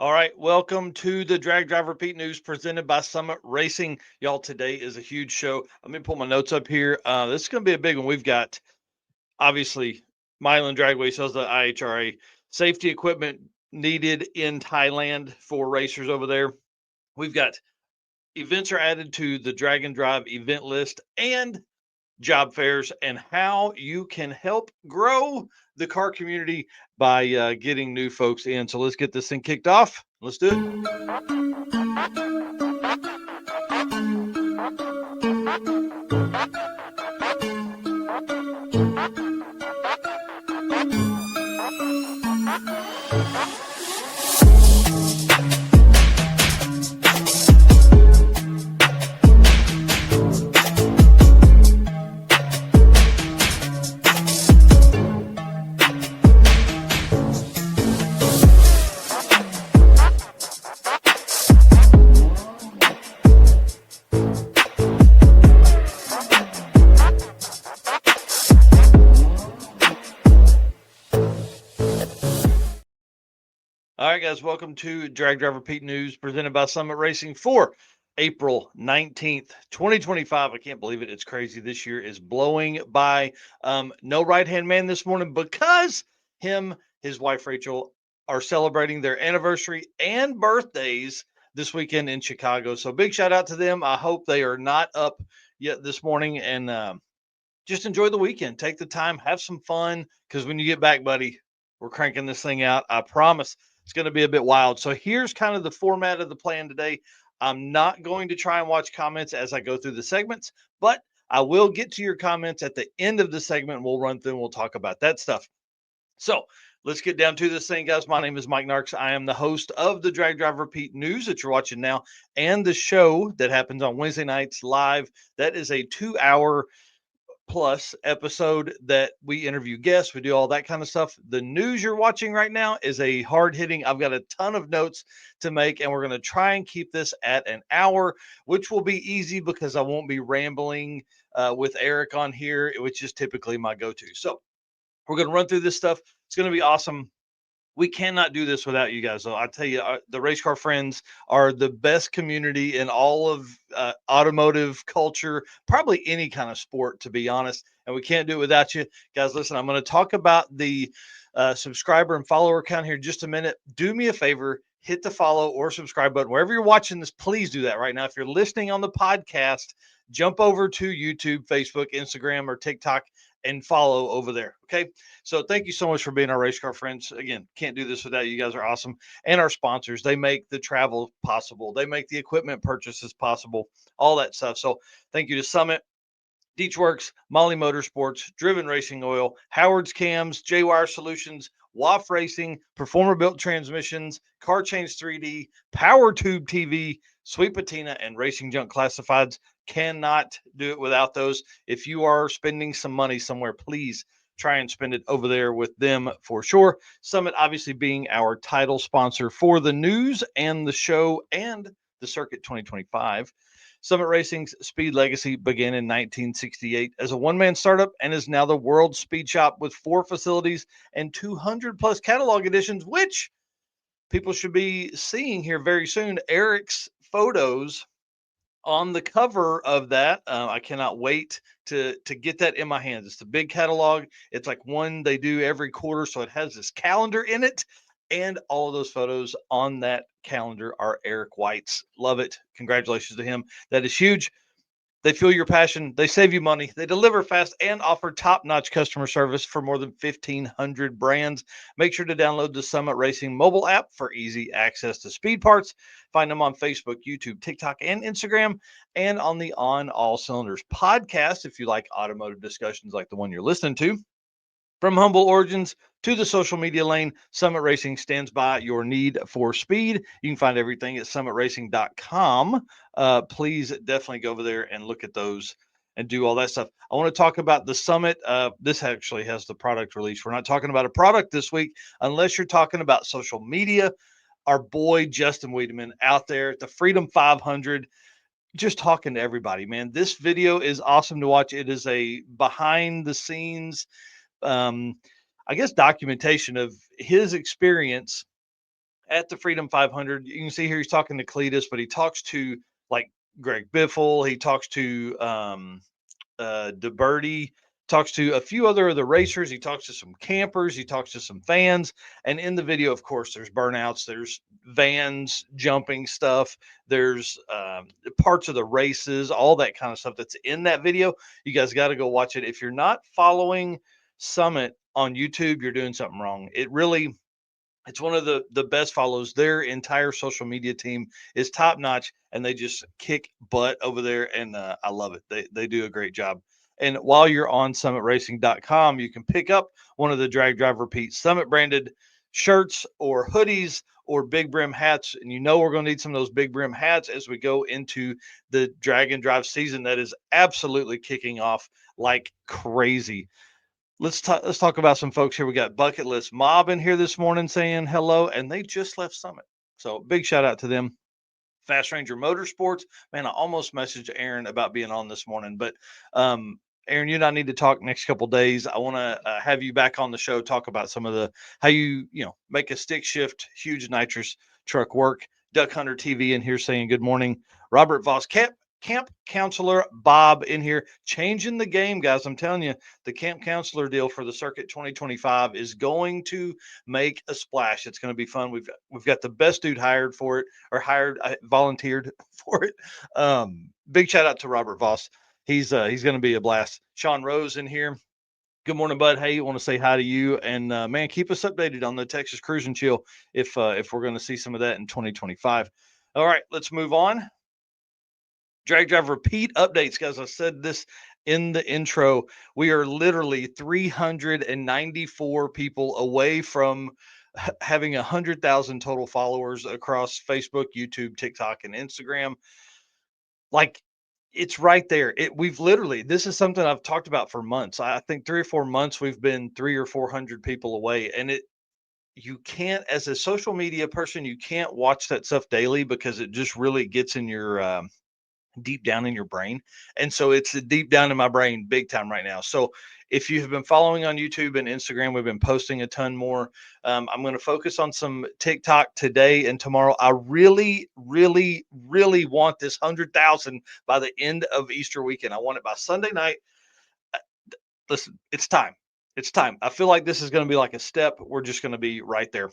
All right, welcome to the Drag Drive Repeat News presented by Summit Racing. Y'all, today is a huge show. Let me pull my notes up here. This is going to be a big one. We've got, obviously, Milan Dragway sells the IHRA safety equipment needed in Thailand for racers over there. We've got events are added to the Drag and Drive event list and job fairs and how you can help grow the car community by getting new folks in. So let's get this thing kicked off. Let's do it. All right, guys, welcome to Drag Driver Pete News presented by Summit Racing for April 19th, 2025. I can't believe it. It's crazy. This year is blowing by. No right-hand man this morning because his wife Rachel are celebrating their anniversary and birthdays this weekend in Chicago. So big shout out to them. I hope they are not up yet this morning and just enjoy the weekend. Take the time, have some fun because when you get back, buddy, we're cranking this thing out. I promise it's going to be a bit wild. So here's kind of the format of the plan today. I'm not going to try and watch comments as I go through the segments, but I will get to your comments at the end of the segment. We'll run through and we'll talk about that stuff. So let's get down to this thing, guys. My name is Mike Narks. I am the host of the Drag Drive Repeat News that you're watching now and the show that happens on Wednesday nights live. That is a 2-hour plus episode that we interview guests, we do all that kind of stuff. The news you're watching right now is a hard hitting. I've got a ton of notes to make, and we're going to try and keep this at an hour, which will be easy because I won't be rambling with Eric on here, which is typically my go to. So we're going to run through this stuff. It's going to be awesome. We cannot do this without you guys. So I tell you, the race car friends are the best community in all of automotive culture, probably any kind of sport, to be honest. And we can't do it without you guys. Listen, I'm going to talk about the subscriber and follower count here in just a minute. Do me a favor, hit the follow or subscribe button wherever you're watching this. Please do that right now. If you're listening on the podcast, jump over to YouTube, Facebook, Instagram, or TikTok and follow over there. Okay. So thank you so much for being our race car friends. Again, can't do this without you. Guys are awesome. And our sponsors, they make the travel possible. They make the equipment purchases possible, all that stuff. So thank you to Summit, Deechworks, Molly Motorsports, Driven Racing Oil, Howard's Cams, J-Wire Solutions, WAF Racing, Performer Built Transmissions, Car Change 3D, Power Tube TV, Sweet Patina, and Racing Junk Classifieds. Cannot do it without those. If you are spending some money somewhere, please try and spend it over there with them for sure. Summit obviously being our title sponsor for the news and the show and the Circuit 2025. Summit Racing's speed legacy began in 1968 as a one-man startup and is now the world's speed shop with 4 facilities and 200 plus catalog editions, which people should be seeing here very soon. Eric's photos on the cover of that. I cannot wait to get that in my hands. It's the big catalog. It's like one they do every quarter, so it has this calendar in it, and all of those photos on that calendar are Eric White's. Love it. Congratulations to him. That is huge. They feel your passion. They save you money. They deliver fast and offer top-notch customer service for more than 1,500 brands. Make sure to download the Summit Racing mobile app for easy access to speed parts. Find them on Facebook, YouTube, TikTok, and Instagram, and on the On All Cylinders podcast if you like automotive discussions like the one you're listening to. From humble origins to the social media lane, Summit Racing stands by your need for speed. You can find everything at summitracing.com. Please definitely go over there and look at those and do all that stuff. I want to talk about the Summit. This actually has the product release. We're not talking about a product this week unless you're talking about social media. Our boy Justin Wiedemann out there at the Freedom 500, just talking to everybody, man. This video is awesome to watch. It is a behind the scenes I guess documentation of his experience at the Freedom 500. You can see here he's talking to Cletus, but he talks to like Greg Biffle. He talks to DeBerti, talks to a few other of the racers. He talks to some campers. He talks to some fans. And in the video, of course, there's burnouts, there's vans jumping stuff, there's parts of the races, all that kind of stuff that's in that video. You guys got to go watch it. If you're not following Summit on YouTube, you're doing something wrong. It's one of the best follows. Their entire social media team is top notch, and they just kick butt over there. And I love it. They do a great job. And while you're on summitracing.com, you can pick up one of the Drag Drive Repeat Summit branded shirts or hoodies or big brim hats. And you know we're going to need some of those big brim hats as we go into the Drag and Drive season that is absolutely kicking off like crazy. Let's talk about some folks here. We got Bucket List Mob in here this morning saying hello, and they just left Summit. So big shout out to them. Fast Ranger Motorsports, man, I almost messaged Aaron about being on this morning, but Aaron, you and I need to talk next couple days. I want to have you back on the show, talk about some of how you make a stick shift, huge nitrous truck work. Duck Hunter TV in here saying good morning. Robert Voss Camp Counselor Bob in here, changing the game, guys. I'm telling you, the Camp Counselor deal for the Circuit 2025 is going to make a splash. It's going to be fun. We've got the best dude hired for it, or volunteered for it. Big shout out to Robert Voss. He's going to be a blast. Sean Rose in here. Good morning, bud. Hey, want to say hi to you, and man, keep us updated on the Texas Cruise and Chill if we're going to see some of that in 2025. All right, let's move on. Drag Drive Repeat updates, guys. I said this in the intro. We are literally 394 people away from having 100,000 total followers across Facebook, YouTube, TikTok, and Instagram. Like, it's right there. This is something I've talked about for months. I think 3 or 4 months we've been 300 or 400 people away, and you can't, as a social media person, you can't watch that stuff daily because it just really gets in your deep down in your brain. And so it's deep down in my brain big time right now. So if you have been following on YouTube and Instagram, we've been posting a ton more. I'm going to focus on some TikTok today and tomorrow. I really, really, really want this 100,000 by the end of Easter weekend. I want it by Sunday night. Listen, it's time. It's time. I feel like this is going to be like a step. We're just going to be right there.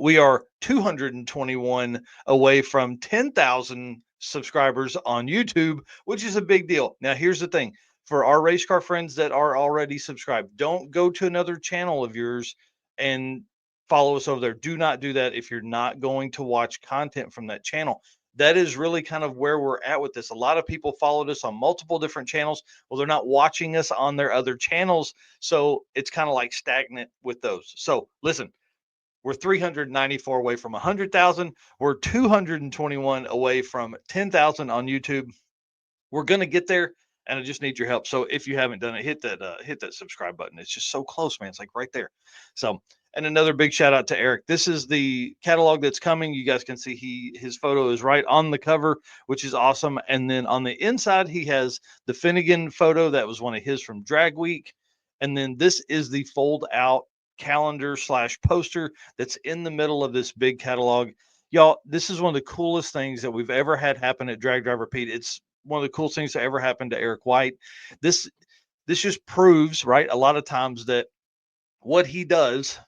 We are 221 away from 10,000 subscribers on YouTube, which is a big deal. Now, here's the thing. For our race car friends that are already subscribed, don't go to another channel of yours and follow us over there. Do not do that if you're not going to watch content from that channel. That is really kind of where we're at with this. A lot of people followed us on multiple different channels. Well, they're not watching us on their other channels. So it's kind of like stagnant with those. So listen, we're 394 away from 100,000. We're 221 away from 10,000 on YouTube. We're going to get there, and I just need your help. So if you haven't done it, hit that subscribe button. It's just so close, man. It's like right there. So, and another big shout out to Eric. This is the catalog that's coming. You guys can see his photo is right on the cover, which is awesome. And then on the inside, he has the Finnegan photo. That was one of his from Drag Week. And then this is the fold out calendar/poster that's in the middle of this big catalog. Y'all, this is one of the coolest things that we've ever had happen at Drag Drive Repeat. It's one of the coolest things that ever happened to Eric White. This just proves, right, a lot of times that what he does,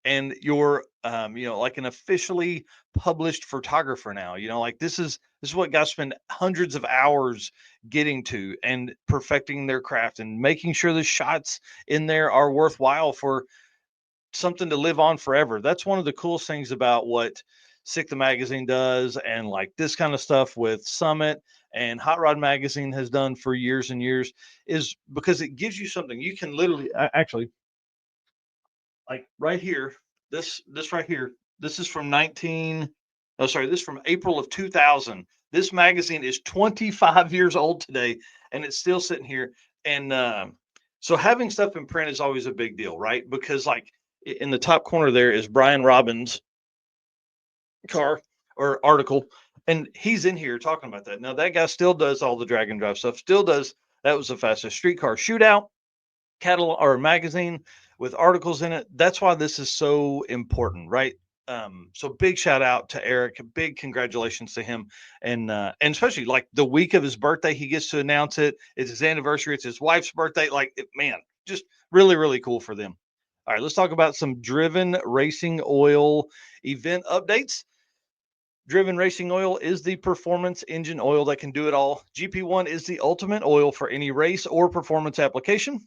and you're like an officially published photographer now, like this is what guys spend hundreds of hours getting to and perfecting their craft and making sure the shots in there are worthwhile for something to live on forever. That's one of the coolest things about what Sick the Magazine does, and like this kind of stuff with Summit and Hot Rod Magazine has done for years and years, is because it gives you something you can literally actually, like right here, this right here, this is from this is from April of 2000. This magazine is 25 years old today, and it's still sitting here. And so having stuff in print is always a big deal, right? Because like in the top corner there is Brian Robbins' car or article, and he's in here talking about that. Now that guy still does all the drag and drive stuff, still does. That was the fastest streetcar shootout catalog or magazine with articles in it. That's why this is so important, right? So big shout out to Eric, big congratulations to him. And especially like the week of his birthday, he gets to announce it. It's his anniversary. It's his wife's birthday. Man, just really, really cool for them. All right, let's talk about some Driven Racing Oil event updates. Driven Racing Oil is the performance engine oil that can do it all. GP1 is the ultimate oil for any race or performance application.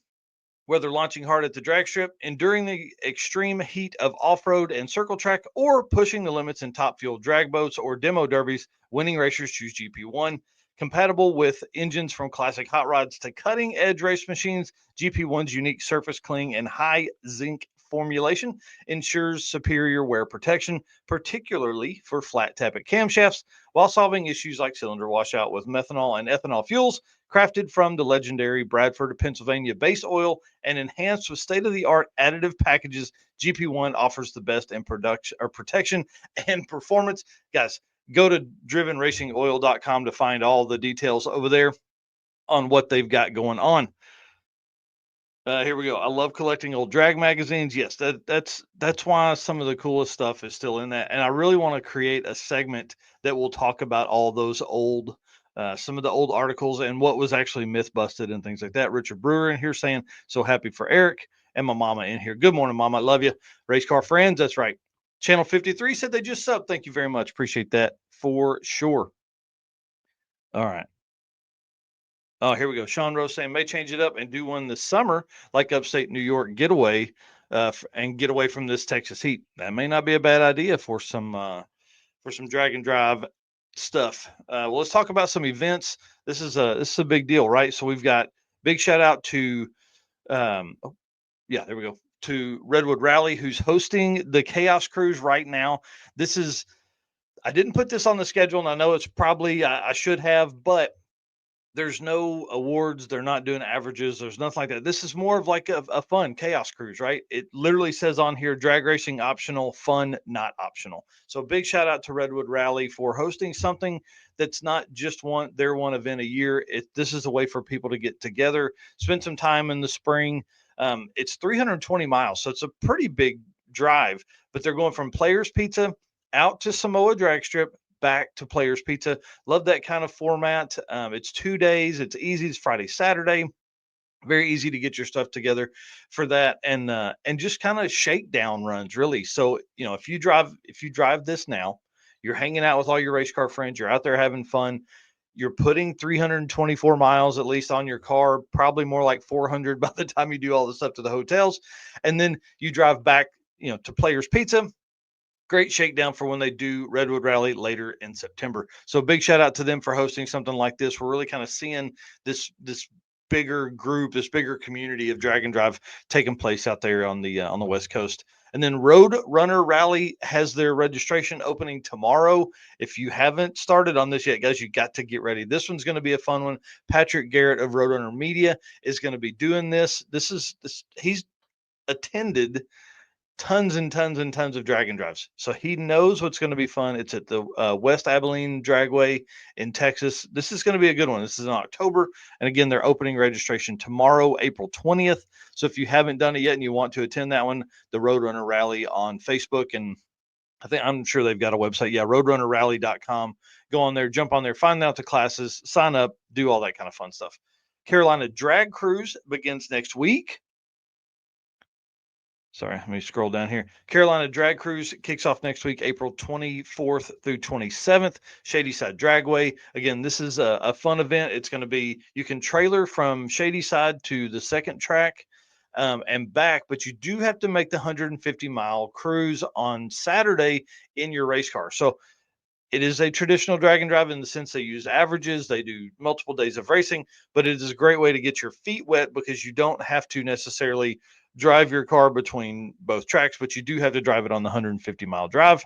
Whether launching hard at the drag strip, enduring the extreme heat of off road and circle track, or pushing the limits in top fuel drag boats or demo derbies, winning racers choose GP1. Compatible with engines from classic hot rods to cutting edge race machines, GP1's unique surface cleaning and high zinc formulation ensures superior wear protection, particularly for flat tappet camshafts, while solving issues like cylinder washout with methanol and ethanol fuels. Crafted from the legendary Bradford, Pennsylvania base oil and enhanced with state-of-the-art additive packages, GP1 offers the best in production or protection and performance. Guys, go to drivenracingoil.com to find all the details over there on what they've got going on. Here we go. I love collecting old drag magazines. Yes, that's why some of the coolest stuff is still in that. And I really want to create a segment that will talk about all those old, some of the old articles and what was actually myth busted and things like that. Richard Brewer in here saying, so happy for Eric, and my mama in here. Good morning, mama. I love you. Race car friends. That's right. Channel 53 said they just subbed. Thank you very much. Appreciate that for sure. All right. Oh, here we go. Sean Rose saying may change it up and do one this summer, like upstate New York getaway, and get away from this Texas heat. That may not be a bad idea for some drag and drive stuff. Well, let's talk about some events. This is a big deal, right? So we've got big shout out to, there we go, to Redwood Rally, who's hosting the Chaos Cruise right now. I didn't put this on the schedule, and I know it's probably I should have, but there's no awards. They're not doing averages. There's nothing like that. This is more of like a fun chaos cruise, right? It literally says on here, drag racing optional, fun, not optional. So big shout out to Redwood Rally for hosting something that's not just their one event a year. This is a way for people to get together, spend some time in the spring. It's 320 miles. So it's a pretty big drive, but they're going from Players Pizza out to Samoa Drag Strip, back to Players Pizza. Love that kind of format. It's 2 days. It's easy. It's Friday, Saturday. Very easy to get your stuff together for that, and just kind of shakedown runs, really. So if you drive this now, you're hanging out with all your race car friends. You're out there having fun. You're putting 324 miles at least on your car, probably more like 400 by the time you do all the stuff to the hotels, and then you drive back, to Players Pizza. Great shakedown for when they do Redwood Rally later in September. So big shout out to them for hosting something like this. We're really kind of seeing this bigger group, this bigger community of drag and drive taking place out there on the West Coast. And then Road Runner Rally has their registration opening tomorrow. If you haven't started on this yet, guys, you got to get ready. This one's going to be a fun one. Patrick Garrett of Roadrunner Media is going to be doing this. He's attended tons and tons and tons of drag and drives. So he knows what's going to be fun. It's at the West Abilene Dragway in Texas. This is going to be a good one. This is in October. And again, they're opening registration tomorrow, April 20th. So if you haven't done it yet and you want to attend that one, the Roadrunner Rally on Facebook, and I'm sure they've got a website. Yeah, roadrunnerrally.com. Go on there, jump on there, find out the classes, sign up, do all that kind of fun stuff. Carolina Drag Cruise begins next week. Sorry, let me scroll down here. Carolina Drag Cruise kicks off next week, April 24th through 27th, Shadyside Dragway. Again, this is a fun event. It's going to be, you can trailer from Shadyside to the second track and back, but you do have to make the 150-mile cruise on Saturday in your race car. So it is a traditional drag and drive in the sense they use averages. They do multiple days of racing, but it is a great way to get your feet wet because you don't have to necessarily drive your car between both tracks, but you do have to drive it on the 150-mile drive.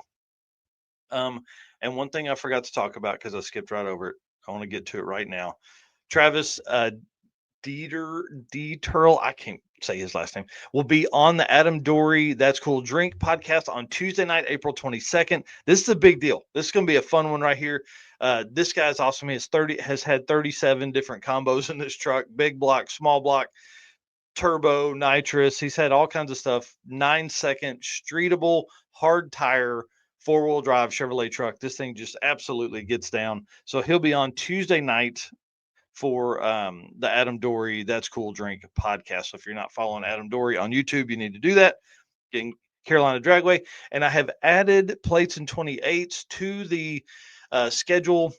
And one thing I forgot to talk about because I skipped right over it, I want to get to it right now. Travis Dieterl, I can't say his last name, will be on the Adam Dory That's Cool Drink podcast on Tuesday night, April 22nd. This is a big deal. This is going to be a fun one right here. This guy's awesome. He has had 37 different combos in this truck, big block, small block. turbo, nitrous. He's had all kinds of stuff. 9-second, streetable, hard tire, four-wheel drive Chevrolet truck. This thing just absolutely gets down. So he'll be on Tuesday night for the Adam Dory That's Cool Drink podcast. So if you're not following Adam Dory on YouTube, you need to do that. Getting Carolina Dragway. And I have added plates and 28s to the schedule.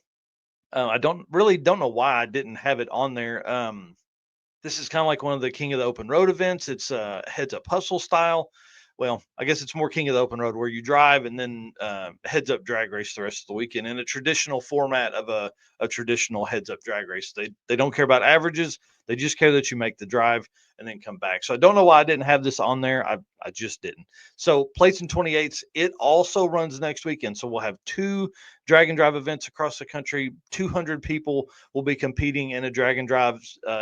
I don't know why I didn't have it on there. This is kind of like one of the King of the Open Road events. It's heads up hustle style. Well, I guess it's more King of the Open Road where you drive and then heads up drag race the rest of the weekend in a traditional format of a traditional heads up drag race. They don't care about averages. They just care that you make the drive and then come back. So I don't know why I didn't have this on there. I just didn't. So plates and 28s, it also runs next weekend. So we'll have 2 drag and drive events across the country. 200 people will be competing in a drag and drive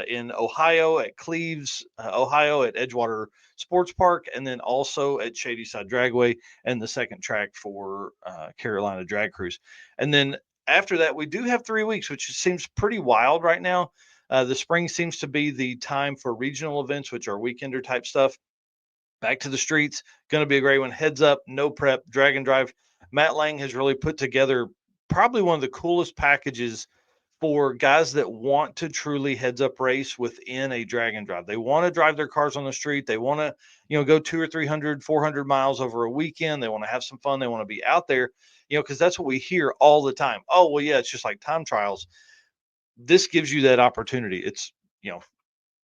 in Ohio at Cleves, Ohio at Edgewater Sports Park, and then also at Shadyside Dragway and the second track for Carolina Drag Cruise. And then after that, we do have 3 weeks, which seems pretty wild right now. The spring seems to be the time for regional events, which are weekender type stuff. Back to the Streets, going to be a great one. Heads up, no prep, drag and drive. Matt Lang has really put together probably one of the coolest packages for guys that want to truly heads up race within a drag and drive. They want to drive their cars on the street. They want to, go 200 or 300, 400 miles over a weekend. They want to have some fun. They want to be out there, because that's what we hear all the time. Oh, well, yeah, it's just like time trials. This gives you that opportunity. It's,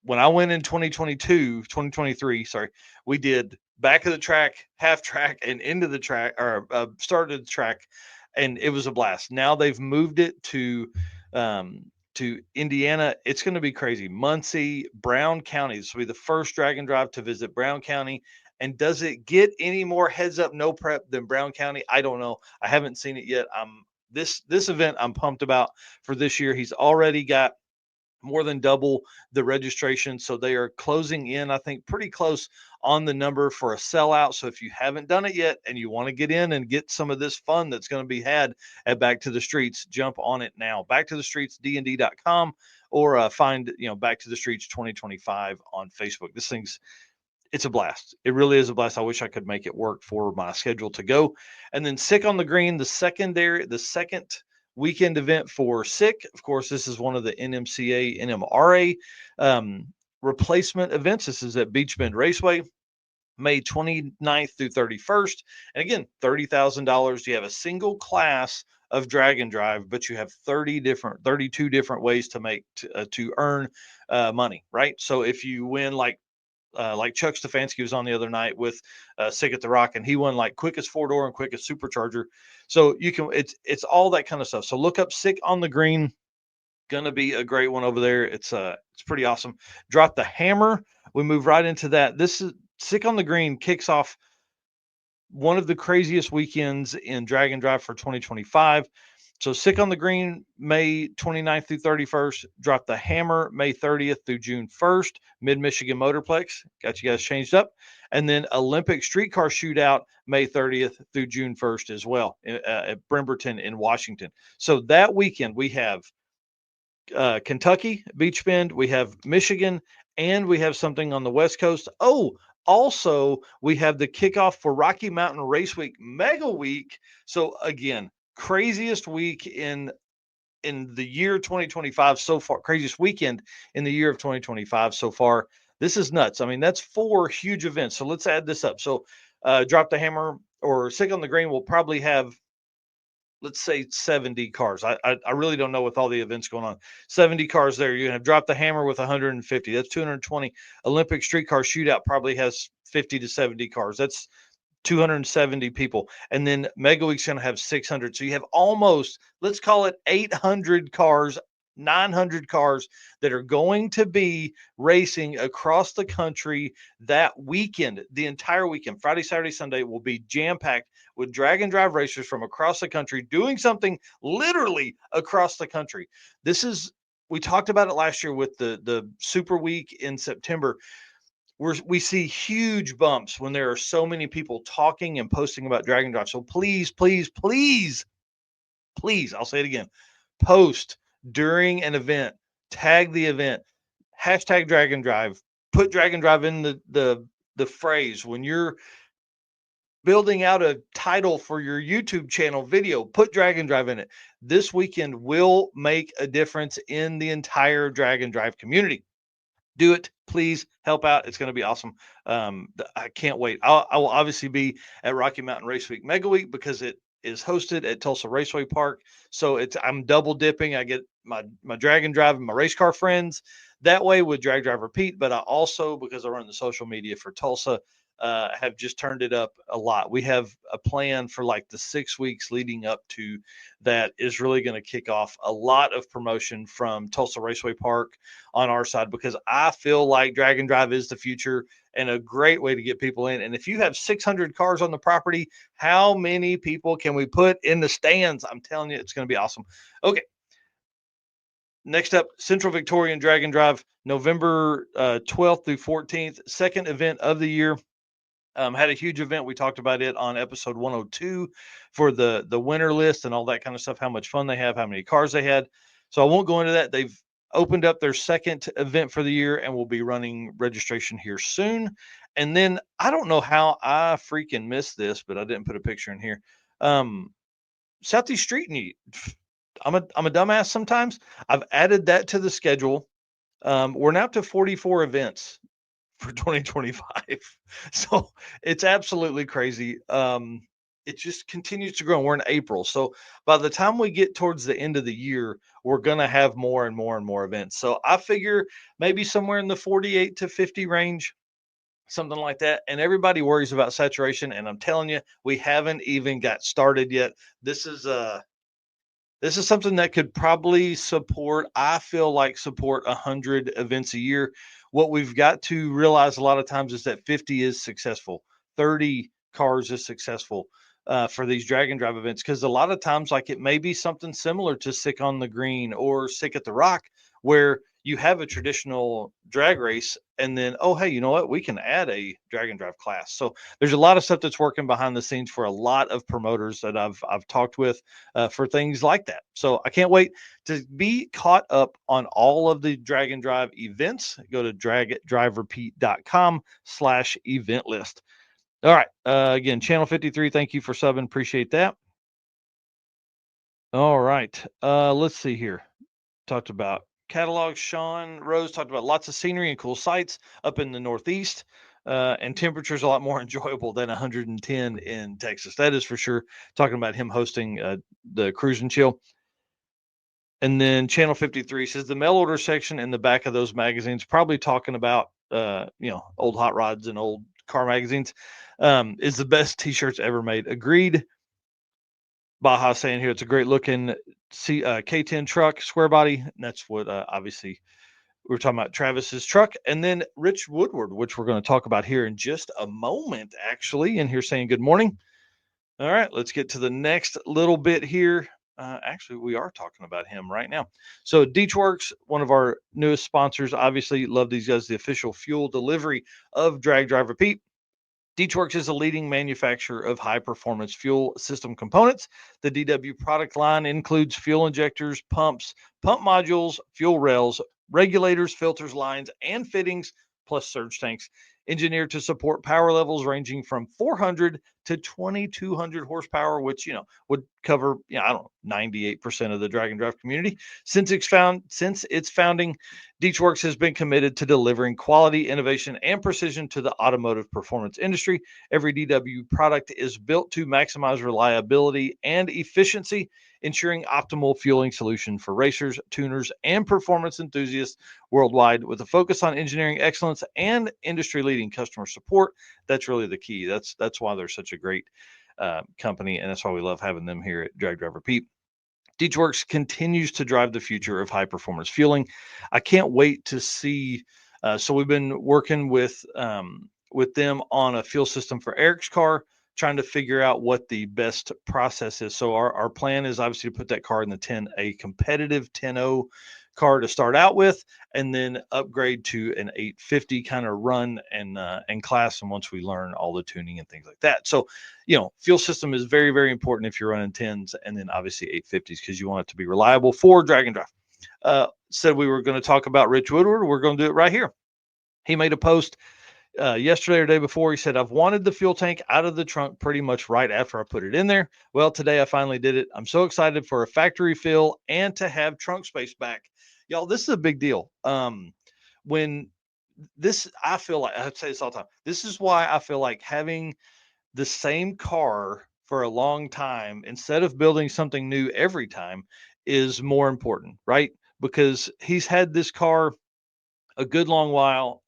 when I went in 2023, sorry, we did back of the track, half track, and into the track, or started the track, and it was a blast. Now they've moved it to Indiana. It's going to be crazy. Muncie, Brown County. This will be the first drag and drive to visit Brown County. And does it get any more heads up, no prep than Brown County? I don't know. I haven't seen it yet. This event I'm pumped about for this year. He's already got more than double the registration. So they are closing in, I think, pretty close on the number for a sellout. So if you haven't done it yet and you want to get in and get some of this fun that's going to be had at Back to the Streets, jump on it now. Back to the Streets, dnd.com, or find, Back to the Streets 2025 on Facebook. It's a blast. It really is a blast. I wish I could make it work for my schedule to go. And then Sick on the Green, the second weekend event for Sick. Of course, this is one of the NMCA, NMRA replacement events. This is at Beach Bend Raceway, May 29th through 31st. And again, $30,000. You have a single class of drag and drive, but you have 32 different ways to earn money, right? So if you win like Chuck Stefanski was on the other night with Sick at the Rock, and he won like quickest 4-door and quickest supercharger. So it's all that kind of stuff. So look up Sick on the Green. Gonna be a great one over there. It's pretty awesome. Drop the Hammer. We move right into that. This is Sick on the Green kicks off one of the craziest weekends in drag and drive for 2025. So Sick on the Green, May 29th through 31st. Drop the Hammer, May 30th through June 1st. Mid-Michigan Motorplex. Got you guys changed up. And then Olympic Streetcar Shootout, May 30th through June 1st as well at Bremerton in Washington. So that weekend we have Kentucky, Beach Bend. We have Michigan. And we have something on the West Coast. Oh, also, we have the kickoff for Rocky Mountain Race Week, Mega Week. So again, craziest week in the year 2025 so far, craziest weekend in the year of 2025 so far. This is nuts. I mean, that's 4 huge events. So let's add this up. So Drop the Hammer or Sick on the Green will probably have, let's say, 70 cars. I really don't know with all the events going on. 70 cars there. You're going to Drop the Hammer with 150. That's 220. Olympic Streetcar Shootout probably has 50 to 70 cars. That's 270 people. And then Mega Week's going to have 600. So you have almost, let's call it 800 cars, 900 cars that are going to be racing across the country that weekend. The entire weekend, Friday, Saturday, Sunday, will be jam-packed with drag and drive racers from across the country doing something literally across the country. We talked about it last year with the Super Week in September. We see huge bumps when there are so many people talking and posting about drag and drive. So please, please, please, please, I'll say it again, post during an event, tag the event, hashtag drag and drive, put drag and drive in the phrase when you're building out a title for your YouTube channel video, put drag and drive in it. This weekend will make a difference in the entire drag and drive community. Do it, please help out. It's going to be awesome. I can't wait. I will obviously be at Rocky Mountain Race Week Mega Week because it is hosted at Tulsa Raceway Park. So I'm double dipping. I get my drag and drive and my race car friends that way with Drag Driver Pete, but I also, because I run the social media for Tulsa, have just turned it up a lot. We have a plan for like the 6 weeks leading up to that is really going to kick off a lot of promotion from Tulsa Raceway Park on our side, because I feel like drag and drive is the future and a great way to get people in. And if you have 600 cars on the property, how many people can we put in the stands? I'm telling you, it's going to be awesome. Okay. Next up, Central Victorian Drag and Drive, November 12th through 14th, second event of the year. Had a huge event. We talked about it on episode 102 for the winner list and all that kind of stuff, how much fun they have, how many cars they had. So I won't go into that. They've opened up their second event for the year and will be running registration here soon. And then I don't know how I freaking missed this, but I didn't put a picture in here. Southeast Street Meet. I'm a dumbass sometimes. I've added that to the schedule. We're now up to 44 events for 2025. So it's absolutely crazy. It just continues to grow. We're in April. So by the time we get towards the end of the year, we're going to have more and more and more events. So I figure maybe somewhere in the 48 to 50 range, something like that. And everybody worries about saturation. And I'm telling you, we haven't even got started yet. This is something that could probably support, I feel like, support 100 events a year. What we've got to realize a lot of times is that 50 is successful, 30 cars is successful for these drag and drive events, because a lot of times, like, it may be something similar to Sick on the Green or Sick at the Rock, where you have a traditional drag race and then, oh, hey, you know what? We can add a drag and drive class. So there's a lot of stuff that's working behind the scenes for a lot of promoters that I've talked with for things like that. So I can't wait to be caught up on all of the drag and drive events. Go to dragdriverpete.com/event list. All right. Again, channel 53. Thank you for subbing. Appreciate that. All right. Let's see here. Talked about catalogs. Sean Rose talked about lots of scenery and cool sights up in the Northeast. And temperatures a lot more enjoyable than 110 in Texas. That is for sure. Talking about him hosting the Cruise and Chill. And then channel 53 says the mail order section in the back of those magazines, probably talking about old hot rods and old car magazines, is the best t-shirts ever made. Agreed. Baja saying here it's a great looking K10 truck, square body. And that's what obviously we're talking about, Travis's truck. And then Rich Woodward, which we're going to talk about here in just a moment, actually, and here saying good morning. All right, let's get to the next little bit here. Actually, we are talking about him right now. So DeechWorks, one of our newest sponsors, obviously love these guys, the official fuel delivery of Drag Driver Pete. DeechWorks is a leading manufacturer of high-performance fuel system components. The DW product line includes fuel injectors, pumps, pump modules, fuel rails, regulators, filters, lines, and fittings, plus surge tanks, engineered to support power levels ranging from 400 to 2200 horsepower, which would cover 98% of the drag and drive community. Since its founding, DeechWorks has been committed to delivering quality, innovation, and precision to the automotive performance industry. Every DW product is built to maximize reliability and efficiency, ensuring optimal fueling solution for racers, tuners, and performance enthusiasts worldwide. With a focus on engineering excellence and industry-leading customer support, that's really the key. That's why they're such a great company, and that's why we love having them here at Drag Driver Pete. DeechWorks continues to drive the future of high-performance fueling. I can't wait to see. So we've been working with them on a fuel system for Eric's car, trying to figure out what the best process is. So our plan is obviously to put that car in the a competitive 10.0 car to start out with, and then upgrade to an 850 kind of run and class. And once we learn all the tuning and things like that. So, fuel system is very, very important if you're running 10s and then obviously 850s, because you want it to be reliable for drag and drive. Said we were going to talk about Rich Woodward. We're going to do it right here. He made a post yesterday or day before. He said, I've wanted the fuel tank out of the trunk pretty much right after I put it in there. Well, today I finally did it. I'm so excited for a factory fill and to have trunk space back. Y'all, this is a big deal. When this, I feel like I say this all the time. This is why I feel like having the same car for a long time instead of building something new every time is more important, right? Because he's had this car a good long while.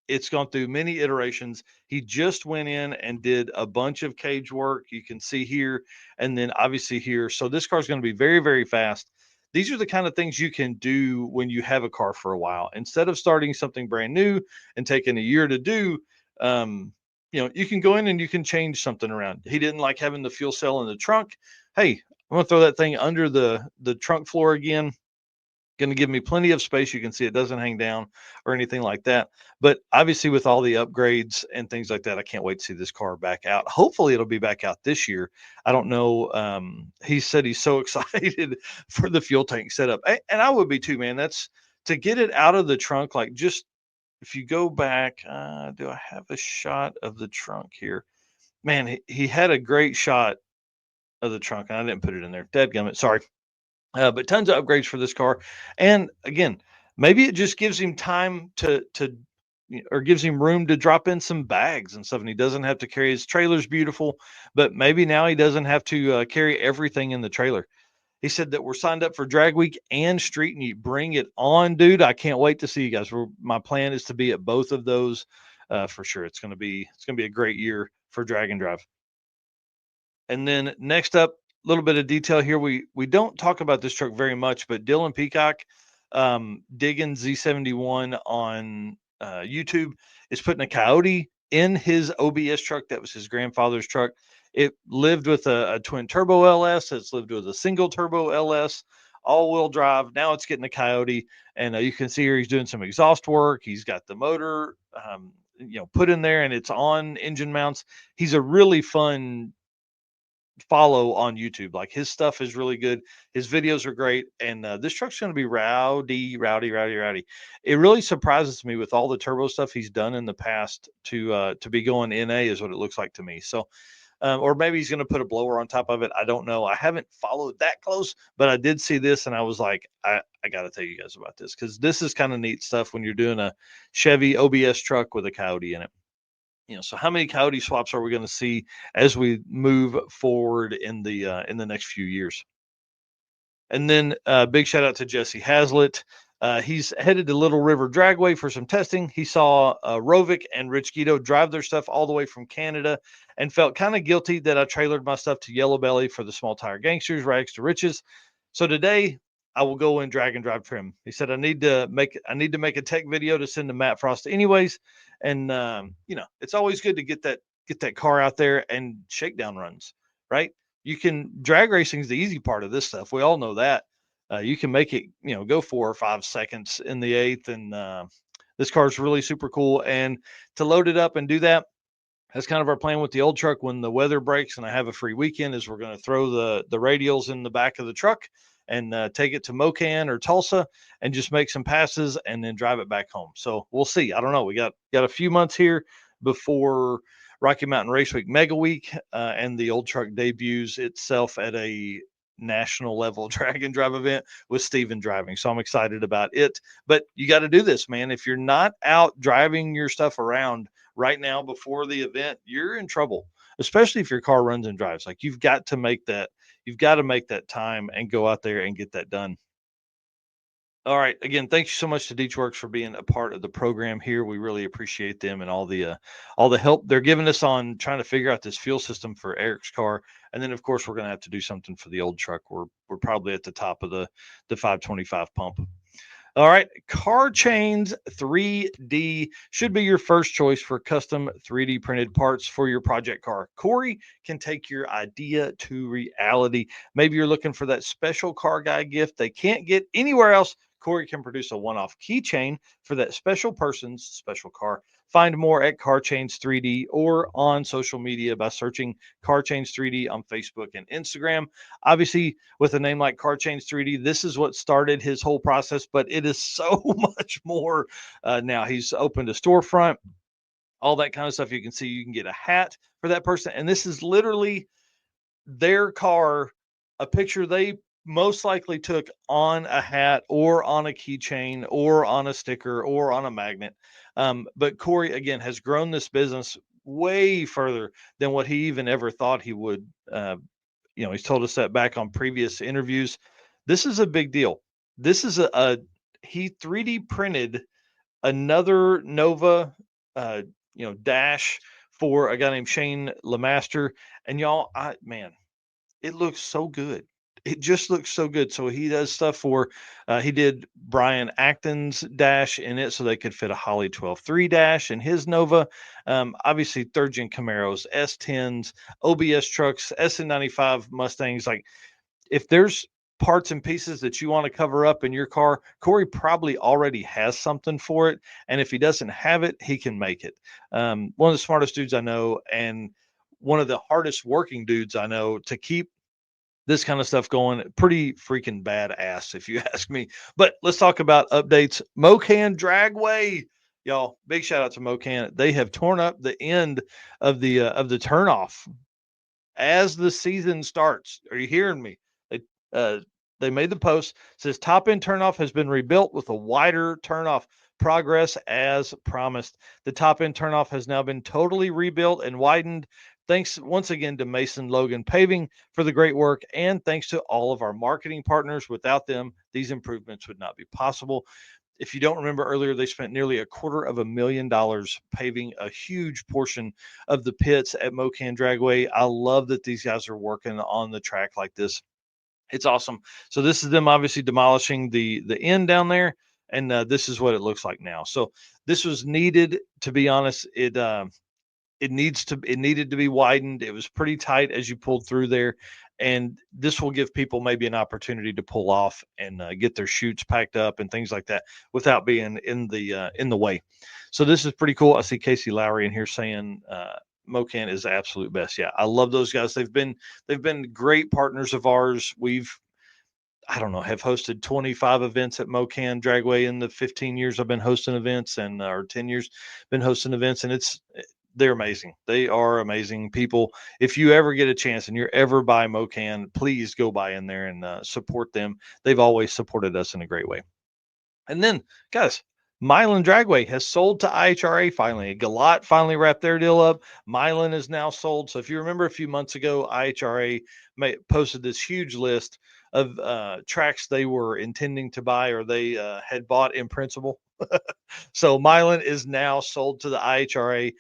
It's gone through many iterations. He just went in and did a bunch of cage work. You can see here, and then obviously here. So this car is going to be very, very fast. These are the kind of things you can do when you have a car for a while. Instead of starting something brand new and taking a year to do, um, you can go in and you can change something around. He didn't like having the fuel cell in the trunk. Hey, I'm gonna throw that thing under the trunk floor again. Going to give me plenty of space. You can see it doesn't hang down or anything like that. But obviously, with all the upgrades and things like that, I can't wait to see this car back out. Hopefully, it'll be back out this year. I don't know. He said he's so excited for the fuel tank setup, and I would be too, man. That's to get it out of the trunk. Like, just if you go back, do I have a shot of the trunk here? Man, he had a great shot of the trunk, and I didn't put it in there. Dadgummit, sorry. But tons of upgrades for this car, and again, maybe it just gives him time or gives him room to drop in some bags and stuff, and he doesn't have to carry his trailer's beautiful, but maybe now he doesn't have to carry everything in the trailer. He said that we're signed up for Drag Week and Street Meet. Bring it on, dude! I can't wait to see you guys. My plan is to be at both of those for sure. It's gonna be a great year for Drag and Drive. And then next up, a little bit of detail here. We don't talk about this truck very much, but Dylan Peacock, digging Z71 on YouTube, is putting a Coyote in his OBS truck. That was his grandfather's truck. It lived with a twin turbo LS. It's lived with a single turbo LS, all wheel drive. Now it's getting a Coyote, and you can see here he's doing some exhaust work. He's got the motor, put in there, and it's on engine mounts. He's a really fun follow on YouTube. Like his stuff is really good. His videos are great, and this truck's going to be rowdy, rowdy, rowdy, rowdy. It really surprises me with all the turbo stuff he's done in the past to be going NA is what it looks like to me. So, or maybe he's going to put a blower on top of it. I don't know. I haven't followed that close, but I did see this, and I was like, I got to tell you guys about this because this is kind of neat stuff when you're doing a Chevy OBS truck with a Coyote in it. So how many Coyote swaps are we going to see as we move forward in the next few years? And then big shout out to Jesse Hazlitt. He's headed to Little River Dragway for some testing. He saw Rovic and Rich Guido drive their stuff all the way from Canada and felt kind of guilty that I trailered my stuff to Yellow Belly for the small tire gangsters, rags to riches. So today I will go in drag and drive trim. He said I need to make a tech video to send to Matt Frost anyways. And it's always good to get that car out there and shakedown runs, right? You can drag racing is the easy part of this stuff. We all know that. You can make it, go 4 or 5 seconds in the eighth, and this car is really super cool. And to load it up and do that, that's kind of our plan with the old truck. When the weather breaks and I have a free weekend, is we're going to throw the radials in the back of the truck and take it to Mocan or Tulsa and just make some passes and then drive it back home. So we'll see. I don't know. We got a few months here before Rocky Mountain Race Week Mega Week, and the old truck debuts itself at a national level drag and drive event with Steven driving. So I'm excited about it. But you got to do this, man. If you're not out driving your stuff around right now before the event, you're in trouble, especially if your car runs and drives. Like you've got to make that time and go out there and get that done. All right. Again, thank you so much to DeechWorks for being a part of the program here. We really appreciate them and all the help they're giving us on trying to figure out this fuel system for Eric's car. And then, of course, we're going to have to do something for the old truck. We're probably at the top of the 525 pump. All right. Car Chains 3D should be your first choice for custom 3D printed parts for your project car. Corey can take your idea to reality. Maybe you're looking for that special car guy gift they can't get anywhere else. Corey can produce a one-off keychain for that special person's special car. Find more at Car Chains 3D or on social media by searching Car Chains 3D on Facebook and Instagram. Obviously, with a name like Car Chains 3D, this is what started his whole process, but it is so much more now. He's opened a storefront, all that kind of stuff. You can see you can get a hat for that person. And this is literally their car, a picture they most likely took on a hat or on a keychain or on a sticker or on a magnet. But Corey, again, has grown this business way further than what he even ever thought he would. He's told us that back on previous interviews. This is a big deal. This is he 3D printed another Nova, dash for a guy named Shane Lemaster. And y'all, man, it looks so good. It just looks so good. So he does stuff for, he did Brian Acton's dash in it so they could fit a Holley 12.3 dash in his Nova. Obviously, third gen Camaros, S10s, OBS trucks, SN95 Mustangs. Like, if there's parts and pieces that you want to cover up in your car, Corey probably already has something for it. And if he doesn't have it, he can make it. One of the smartest dudes I know, and one of the hardest working dudes I know to keep this kind of stuff going. Pretty freaking badass, if you ask me. But let's talk about updates. Mocan Dragway, y'all. Big shout out to Mocan. They have torn up the end of the turnoff as the season starts. Are you hearing me? They made the post, says top end turnoff has been rebuilt with a wider turnoff. Progress as promised. The top end turnoff has now been totally rebuilt and widened. Thanks once again to Mason Logan Paving for the great work, and thanks to all of our marketing partners. Without them, these improvements would not be possible. If you don't remember earlier, they spent nearly $250,000 paving a huge portion of the pits at Mocan Dragway. I love that these guys are working on the track like this. It's awesome. So this is them obviously demolishing the end down there, and this is what it looks like now. So this was needed. To be honest, it needed to be widened. It was pretty tight as you pulled through there, and this will give people maybe an opportunity to pull off and get their chutes packed up and things like that without being in the way. So this is pretty cool. I see Casey Lowry in here saying Mocan is the absolute best. Yeah, I love those guys. They've been great partners of ours. I don't know, have hosted 25 events at Mocan Dragway in the 15 years I've been hosting events, and or 10 years been hosting events, and they're amazing. They are amazing people. If you ever get a chance and you're ever by Mocan, please go by in there and support them. They've always supported us in a great way. And then, guys, Milan Dragway has sold to IHRA finally. Galot finally wrapped their deal up. Milan is now sold. So if you remember a few months ago, IHRA posted this huge list of tracks they were intending to buy or they had bought in principle. So Milan is now sold to the IHRA.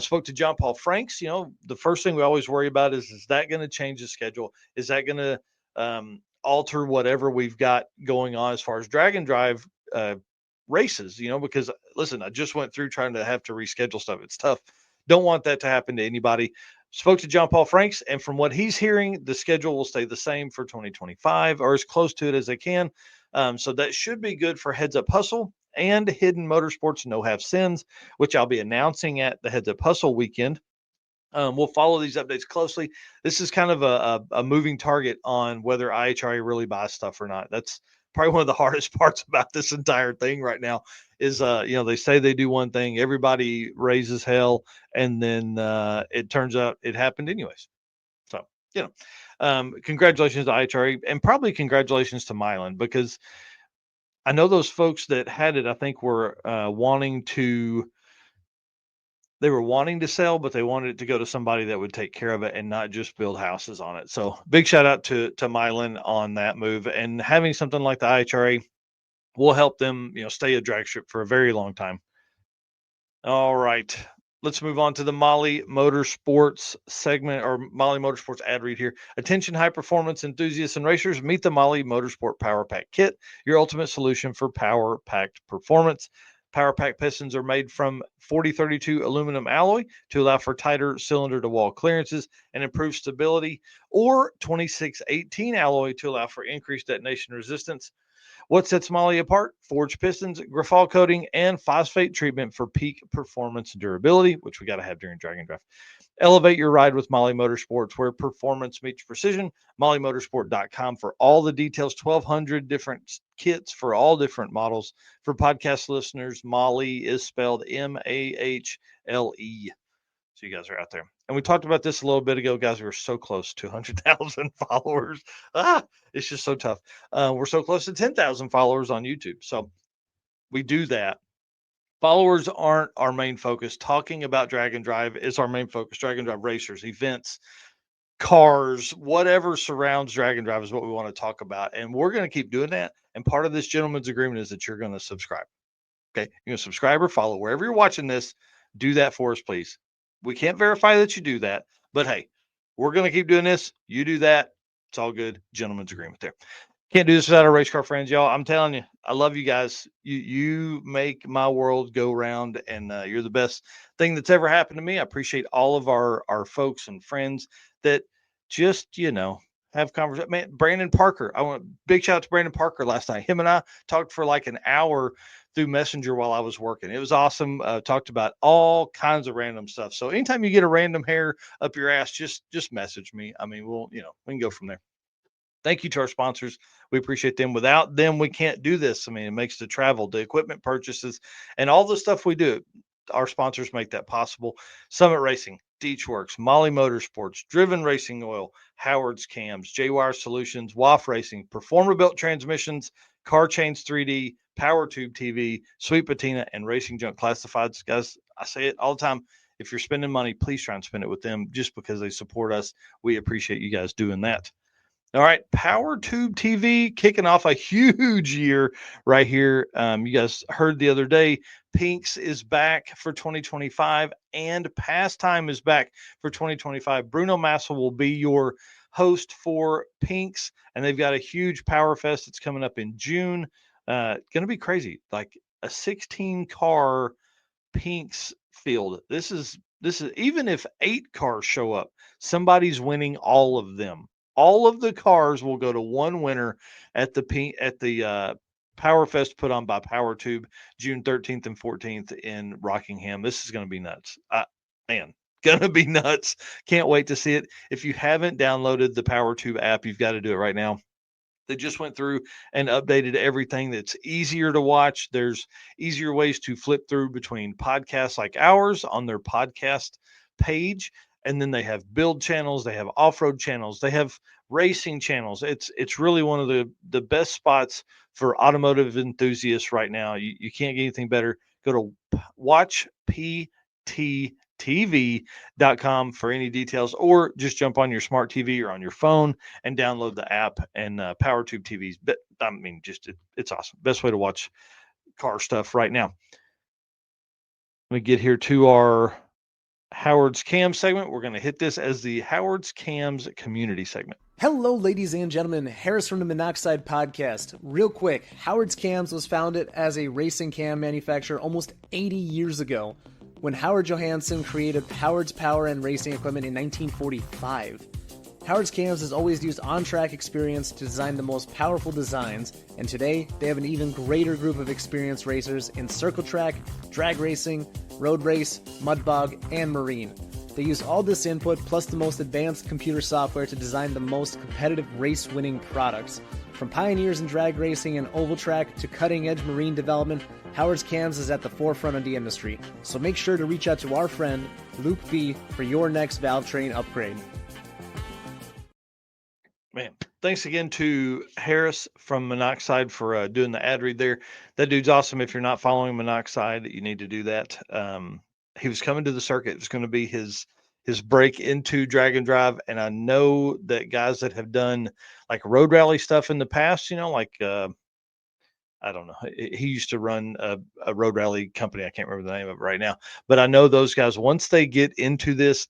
Spoke to John Paul Franks. The first thing we always worry about is that going to change the schedule? Is that going to alter whatever we've got going on as far as drag and drive races? Because listen, I just went through trying to have to reschedule stuff. It's tough. Don't want that to happen to anybody. Spoke to John Paul Franks, and from what he's hearing, the schedule will stay the same for 2025 or as close to it as they can. So that should be good for Heads Up Hustle and Hidden Motorsports No Have Sins, which I'll be announcing at the Heads Up Hustle weekend. We'll follow these updates closely. This is kind of a moving target on whether IHRA really buys stuff or not. That's probably one of the hardest parts about this entire thing right now is, they say they do one thing, everybody raises hell, and then it turns out it happened anyways. So, congratulations to IHRA, and probably congratulations to Milan, because I know those folks that had it, I think were wanting to sell, but they wanted it to go to somebody that would take care of it and not just build houses on it. So big shout out to Milan on that move, and having something like the IHRA will help them, stay a drag strip for a very long time. All right. Let's move on to the Molly Motorsports segment, or Molly Motorsports ad read here. Attention high performance enthusiasts and racers, meet the Molly Motorsport Power Pack Kit, your ultimate solution for power packed performance. Power Pack pistons are made from 4032 aluminum alloy to allow for tighter cylinder to wall clearances and improved stability, or 2618 alloy to allow for increased detonation resistance. What sets Molly apart? Forged pistons, Grafal coating, and phosphate treatment for peak performance and durability, which we got to have during drag and drive. Elevate your ride with Molly Motorsports, where performance meets precision. MollyMotorsport.com for all the details. 1,200 different kits for all different models. For podcast listeners, Molly is spelled Mahle. So you guys are out there. And we talked about this a little bit ago, guys. We were so close to 100,000 followers. It's just so tough. We're so close to 10,000 followers on YouTube. So we do that. Followers aren't our main focus. Talking about drag and drive is our main focus. Drag and drive racers, events, cars, whatever surrounds drag and drive is what we want to talk about. And we're going to keep doing that. And part of this gentleman's agreement is that you're going to subscribe. Okay. You're going to subscribe or follow wherever you're watching this. Do that for us, please. We can't verify that you do that, but hey, we're going to keep doing this. You do that. It's all good. Gentleman's agreement there. Can't do this without our race car friends, y'all. I'm telling you, I love you guys. You make my world go round, and you're the best thing that's ever happened to me. I appreciate all of our folks and friends that just, have conversation. Man, Brandon Parker. I want big shout out to Brandon Parker last night. Him and I talked for like an hour through Messenger while I was working. It was awesome. Talked about all kinds of random stuff. So anytime you get a random hair up your ass, just message me. I mean, we can go from there. Thank you to our sponsors. We appreciate them. Without them, we can't do this. I mean, it makes the travel, the equipment purchases, and all the stuff we do. Our sponsors make that possible. Summit Racing, Deechworks, Molly Motorsports, Driven Racing Oil, Howard's Cams, J-Wire Solutions, WAF Racing, Performer Built Transmissions, Car Chains 3D, Power Tube TV, Sweet Patina, and Racing Junk Classifieds. Guys, I say it all the time. If you're spending money, please try and spend it with them just because they support us. We appreciate you guys doing that. All right, Power Tube TV kicking off a huge year right here. You guys heard the other day, Pinks is back for 2025 and Pastime is back for 2025. Bruno Massa will be your host for Pinks, and they've got a huge Power Fest that's coming up in June. Going to be crazy, like a 16-car Pinks field. This is even if 8 cars show up, somebody's winning all of them. All of the cars will go to one winner at the Power Fest put on by Power Tube, June 13th and 14th in Rockingham. This is going to be nuts. Gonna be nuts. Can't wait to see it. If you haven't downloaded the Power Tube app, you've got to do it right now. They just went through and updated everything that's easier to watch. There's easier ways to flip through between podcasts like ours on their podcast page. And then they have build channels, they have off-road channels, they have racing channels. It's really one of the best spots for automotive enthusiasts right now. You can't get anything better. Go to watchpttv.com for any details, or just jump on your smart TV or on your phone and download the app and PowerTube TVs. But I mean, it's awesome. Best way to watch car stuff right now. Let me get here to our Howard's Cams segment. We're going to hit this as the Howard's Cams community segment. Hello, ladies and gentlemen. Harris from the Monoxide Podcast. Real quick, Howard's Cams was founded as a racing cam manufacturer almost 80 years ago when Howard Johansson created Howard's Power and Racing Equipment in 1945. Howard's Cams has always used on-track experience to design the most powerful designs, and today they have an even greater group of experienced racers in circle track, drag racing, road race, mud bog, and marine. They use all this input plus the most advanced computer software to design the most competitive race-winning products. From pioneers in drag racing and oval track to cutting-edge marine development, Howard's Cams is at the forefront of the industry. So make sure to reach out to our friend Luke B for your next valve train upgrade. Man, thanks again to Harris from Monoxide for doing the ad read there. That dude's awesome. If you're not following Monoxide, you need to do that. He was coming to the circuit. It's going to be his break into drag and drive. And I know that guys that have done like road rally stuff in the past, I don't know. He used to run a road rally company. I can't remember the name of it right now, but I know those guys, once they get into this,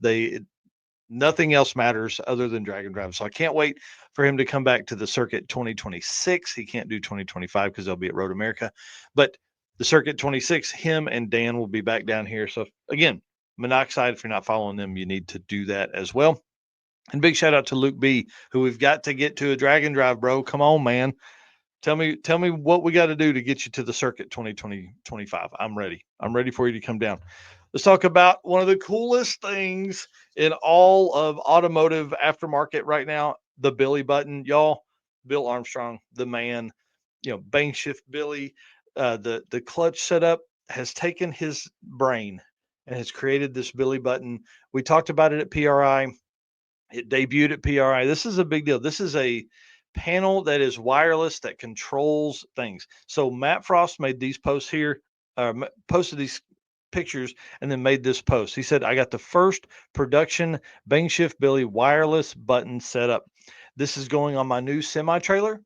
nothing else matters other than drag and drive. So I can't wait for him to come back to the circuit 2026. He can't do 2025 because they'll be at Road America, but the circuit 26, him and Dan will be back down here. So again, Monoxide, if you're not following them, you need to do that as well. And big shout out to Luke B, who we've got to get to a drag and drive, bro. Come on, man. Tell me what we got to do to get you to the circuit 2025. I'm ready. I'm ready for you to come down. Let's talk about one of the coolest things in all of automotive aftermarket right now, the Billy button. Y'all, Bill Armstrong, the man, Bang Shift Billy, the clutch setup has taken his brain and has created this Billy button. We talked about it at PRI. It debuted at PRI. This is a big deal. This is a panel that is wireless that controls things. So Matt Frost made these posts here, posted these pictures, and then made this post. He said, I got the first production Bang Shift Billy wireless button set up. This is going on my new semi trailer.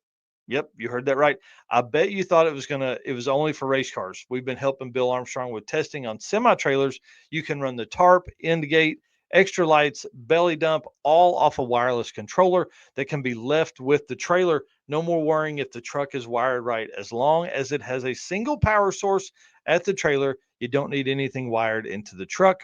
Yep, you heard that right. I bet you thought it was only for race cars. We've been helping Bill Armstrong with testing on semi trailers. You can run the tarp, end gate, extra lights, belly dump, all off a wireless controller that can be left with the trailer. No more worrying if the truck is wired right. As long as it has a single power source at the trailer, you don't need anything wired into the truck.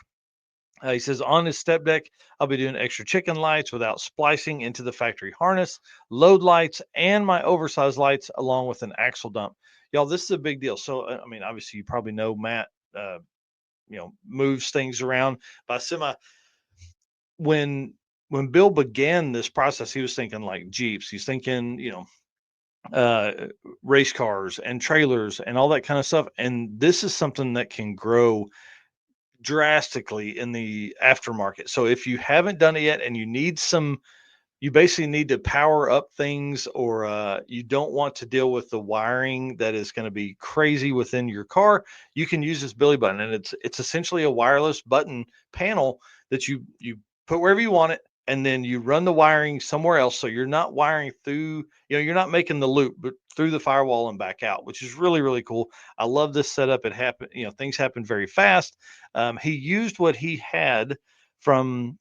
He says on his step deck, I'll be doing extra chicken lights without splicing into the factory harness, load lights, and my oversized lights along with an axle dump. Y'all, this is a big deal. So, I mean, obviously you probably know Matt, moves things around by semi. When Bill began this process, he was thinking like Jeeps. He's thinking, race cars and trailers and all that kind of stuff. And this is something that can grow drastically in the aftermarket. So if you haven't done it yet and you basically need to power up things, or you don't want to deal with the wiring that is going to be crazy within your car, you can use this Billy button. And it's essentially a wireless button panel that you put wherever you want it, and then you run the wiring somewhere else. So you're not wiring through, you're not making the loop, but through the firewall and back out, which is really, really cool. I love this setup. It happened, things happen very fast. He used what he had from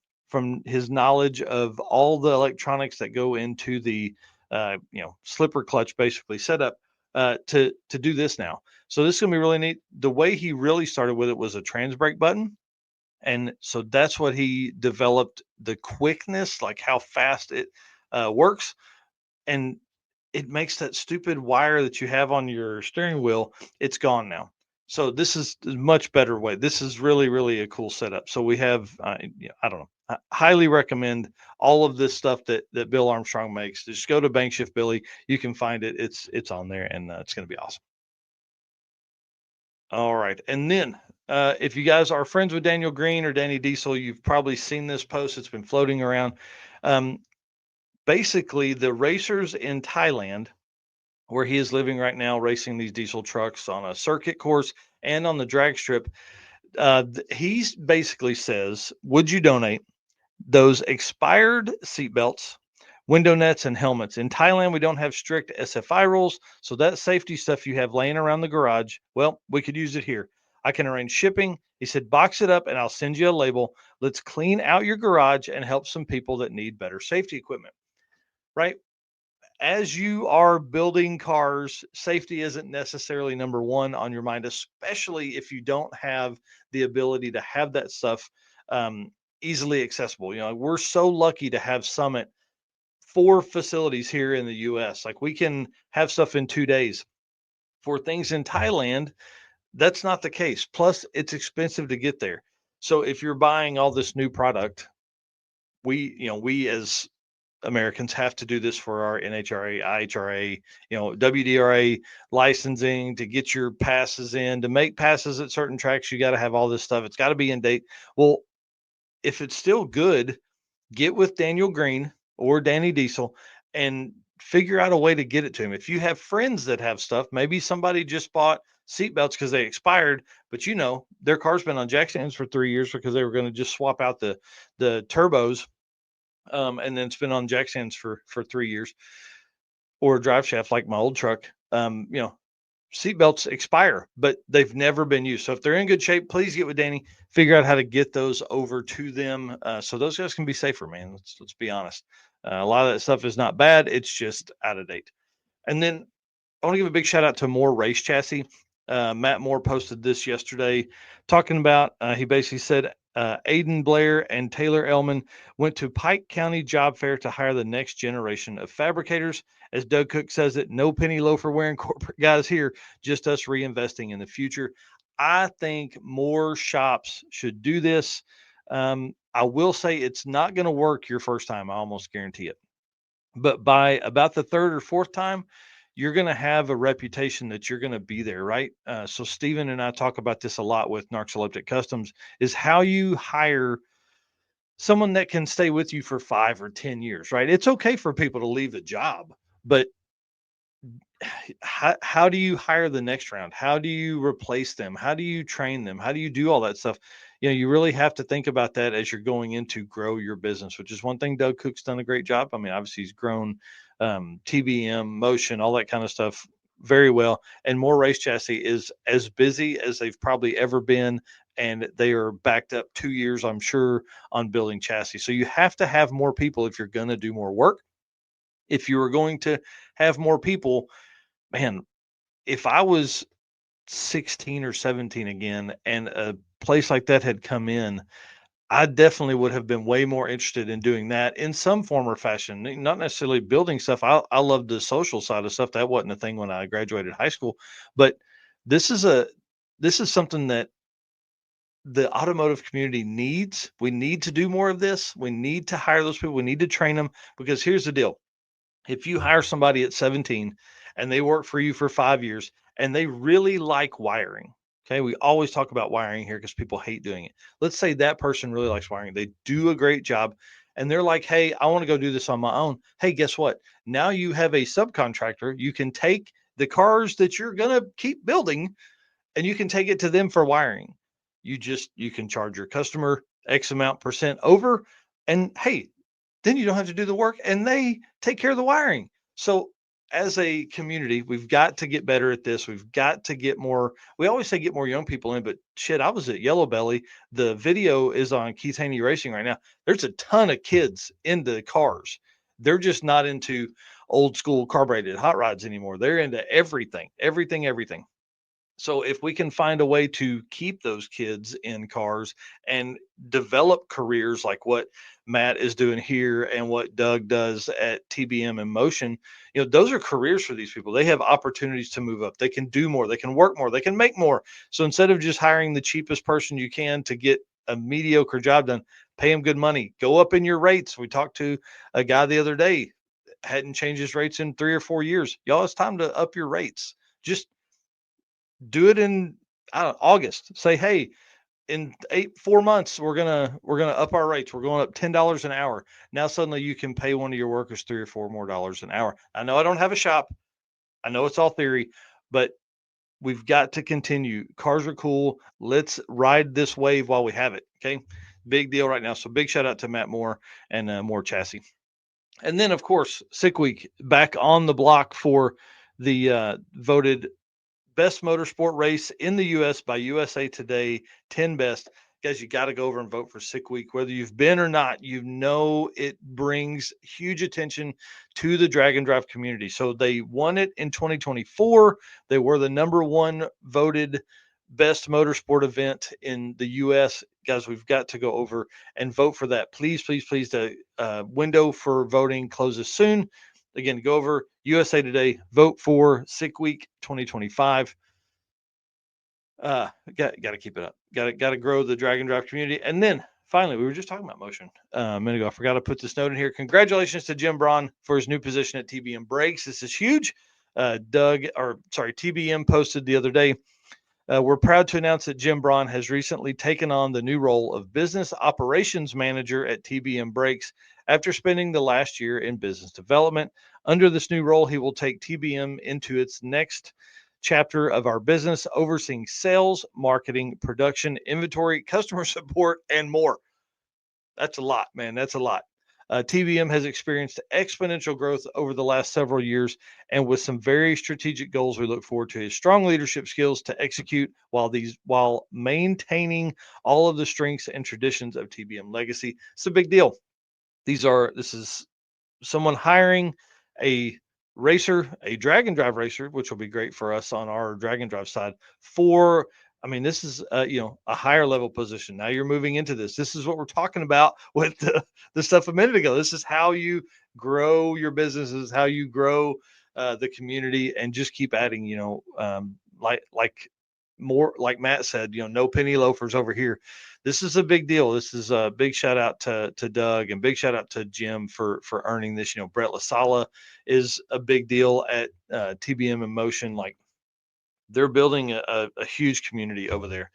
his knowledge of all the electronics that go into the, slipper clutch basically setup, to do this now. So this is gonna be really neat. The way he really started with it was a trans brake button. And so that's what he developed, the quickness, like how fast it works. And it makes that stupid wire that you have on your steering wheel, it's gone now. So this is a much better way. This is really, really a cool setup. So we have, I don't know, I highly recommend all of this stuff that Bill Armstrong makes. Just go to Bang Shift Billy. You can find it. It's on there, and it's going to be awesome. All right. And then if you guys are friends with Daniel Green or Danny Diesel, you've probably seen this post. It's been floating around. Um, Basically, the racers in Thailand, where he is living right now, racing these diesel trucks on a circuit course and on the drag strip, he basically says, would you donate those expired seatbelts, window nets, and helmets? In Thailand, we don't have strict SFI rules, so that safety stuff you have laying around the garage, well, we could use it here. I can arrange shipping. He said, box it up and I'll send you a label. Let's clean out your garage and help some people that need better safety equipment. Right? As you are building cars, safety isn't necessarily number one on your mind, especially if you don't have the ability to have that stuff easily accessible. We're so lucky to have Summit 4 facilities here in the US. Like we can have stuff in 2 days. For things in Thailand, that's not the case. Plus, it's expensive to get there. So if you're buying all this new product, we as Americans have to do this for our NHRA, IHRA, WDRA licensing to get your passes in. To make passes at certain tracks, you got to have all this stuff. It's got to be in date. Well, if it's still good, get with Daniel Green or Danny Diesel and figure out a way to get it to him. If you have friends that have stuff, maybe somebody just bought seatbelts because they expired, but their car's been on jack stands for 3 years because they were going to just swap out the turbos, and then it's been on jack stands for 3 years, or a drive shaft like my old truck. Seatbelts expire, but they've never been used. So if they're in good shape, please get with Danny, figure out how to get those over to them, so those guys can be safer, man. Let's be honest. A lot of that stuff is not bad. It's just out of date. And then I want to give a big shout out to Moore Race Chassis. Matt Moore posted this yesterday talking about, he basically said, Aiden Blair and Taylor Ellman went to Pike County Job Fair to hire the next generation of fabricators. As Doug Cook says it, no penny loafer wearing corporate guys here, just us reinvesting in the future. I think more shops should do this. I will say it's not going to work your first time. I almost guarantee it. But by about the third or fourth time, you're going to have a reputation that you're going to be there, right? So Stephen and I talk about this a lot with Narcoleptic Customs, is how you hire someone that can stay with you for 5 or 10 years, right? It's okay for people to leave a job, but how do you hire the next round? How do you replace them? How do you train them? How do you do all that stuff? You really have to think about that as you're going in to grow your business, which is one thing Doug Cook's done a great job. I mean, obviously he's grown TBM, Motion, all that kind of stuff very well. And More Race Chassis is as busy as they've probably ever been. And they are backed up 2 years, I'm sure, on building chassis. So you have to have more people if you're going to do more work. If you are going to have more people, man, if I was 16 or 17 again and a place like that had come in, I definitely would have been way more interested in doing that in some form or fashion. Not necessarily building stuff. I love the social side of stuff. That wasn't a thing when I graduated high school, but this is a this is something that the automotive community needs. We need to do more of this. We need to hire those people. We need to train them, because here's the deal. If you hire somebody at 17 and they work for you for 5 years and they really like wiring, okay, we always talk about wiring here because people hate doing it. Let's say that person really likes wiring, they do a great job, and they're like, hey, I want to go do this on my own. Hey, guess what? Now you have a subcontractor. You can take the cars that you're going to keep building and you can take it to them for wiring. You can charge your customer X amount percent over, and hey, then you don't have to do the work and they take care of the wiring. So as a community, we've got to get better at this. We've got to get more. We always say get more young people in, but shit, I was at Yellow Belly. The video is on Keith Haney Racing right now. There's a ton of kids into cars. They're just not into old school carbureted hot rods anymore. They're into everything, everything, everything. So if we can find a way to keep those kids in cars and develop careers like what Matt is doing here and what Doug does at TBM and Motion, those are careers for these people. They have opportunities to move up. They can do more. They can work more. They can make more. So instead of just hiring the cheapest person you can to get a mediocre job done, pay them good money. Go up in your rates. We talked to a guy the other day, hadn't changed his rates in 3 or 4 years. Y'all, it's time to up your rates. Just do it in August. Say, hey, in 4 months, we're gonna up our rates. We're going up $10 an hour. Now suddenly you can pay one of your workers $3 or $4 more an hour. I know I don't have a shop. I know it's all theory, but we've got to continue. Cars are cool. Let's ride this wave while we have it. Okay, big deal right now. So big shout out to Matt Moore and More Chassis. And then of course, Sick Week back on the block for the voted best motorsport race in the US by USA Today, 10 best. Guys, you got to go over and vote for Sick Week. Whether you've been or not, it brings huge attention to the drag and drive community. So they won it in 2024. They were the number one voted best motorsport event in the US. Guys, we've got to go over and vote for that. Please, please, please. The window for voting closes soon. Again, go over USA Today, vote for Sick Week 2025. Got to keep it up. Got to grow the drag and drive community. And then finally, we were just talking about Motion a minute ago. I forgot to put this note in here. Congratulations to Jim Braun for his new position at TBM Brakes. This is huge. TBM posted the other day. We're proud to announce that Jim Braun has recently taken on the new role of Business Operations Manager at TBM Brakes after spending the last year in business development. Under this new role, he will take TBM into its next chapter of our business, overseeing sales, marketing, production, inventory, customer support, and more. That's a lot, man. That's a lot. TBM has experienced exponential growth over the last several years, and with some very strategic goals, we look forward to his strong leadership skills to execute while maintaining all of the strengths and traditions of TBM legacy. It's a big deal. This is someone hiring a racer, a drag and drive racer, which will be great for us on our drag and drive side, for I mean, this is a higher level position. Now you're moving into this. This is what we're talking about with the stuff a minute ago. This is how you grow your businesses, how you grow the community, and just keep adding. Like more like Matt said, no penny loafers over here. This is a big deal. This is a big shout out to Doug, and big shout out to Jim for earning this. Brett LaSala is a big deal at TBM in Motion. Like, they're building a huge community over there.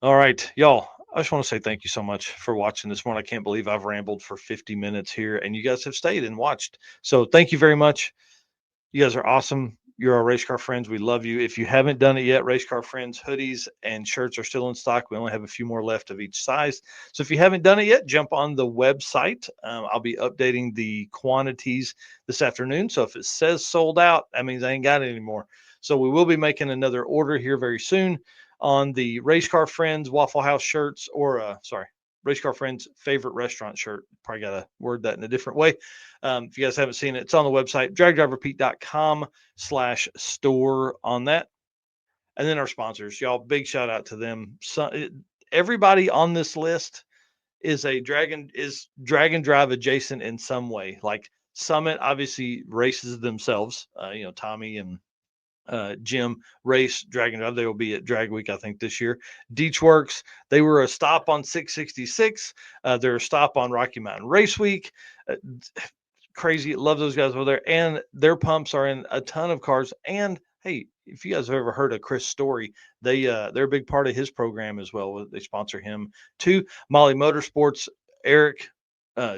All right, y'all. I just want to say thank you so much for watching this one. I can't believe I've rambled for 50 minutes here, and you guys have stayed and watched. So thank you very much. You guys are awesome. You're our Race Car Friends. We love you. If you haven't done it yet, Race Car Friends hoodies and shirts are still in stock. We only have a few more left of each size. So if you haven't done it yet, jump on the website. I'll be updating the quantities this afternoon. So if it says sold out, that means I ain't got it anymore. So we will be making another order here very soon on the Race Car Friends Waffle House shirts, or Race Car Friends favorite restaurant shirt. Probably got to word that in a different way. If you guys haven't seen it, it's on the website, dragdriverpete.com/store on that. And then our sponsors, y'all, big shout out to them. Everybody on this list is drag and drive adjacent in some way. Like Summit obviously races themselves, Tommy and Jim race Drag and Drive. They will be at Drag Week, I think, this year. Deechworks, they were a stop on 666. They're a stop on Rocky Mountain Race Week. Crazy. Love those guys over there. And their pumps are in a ton of cars. And hey, if you guys have ever heard of Chris Story, they're a big part of his program as well. They sponsor him too. Molly Motorsports, Eric,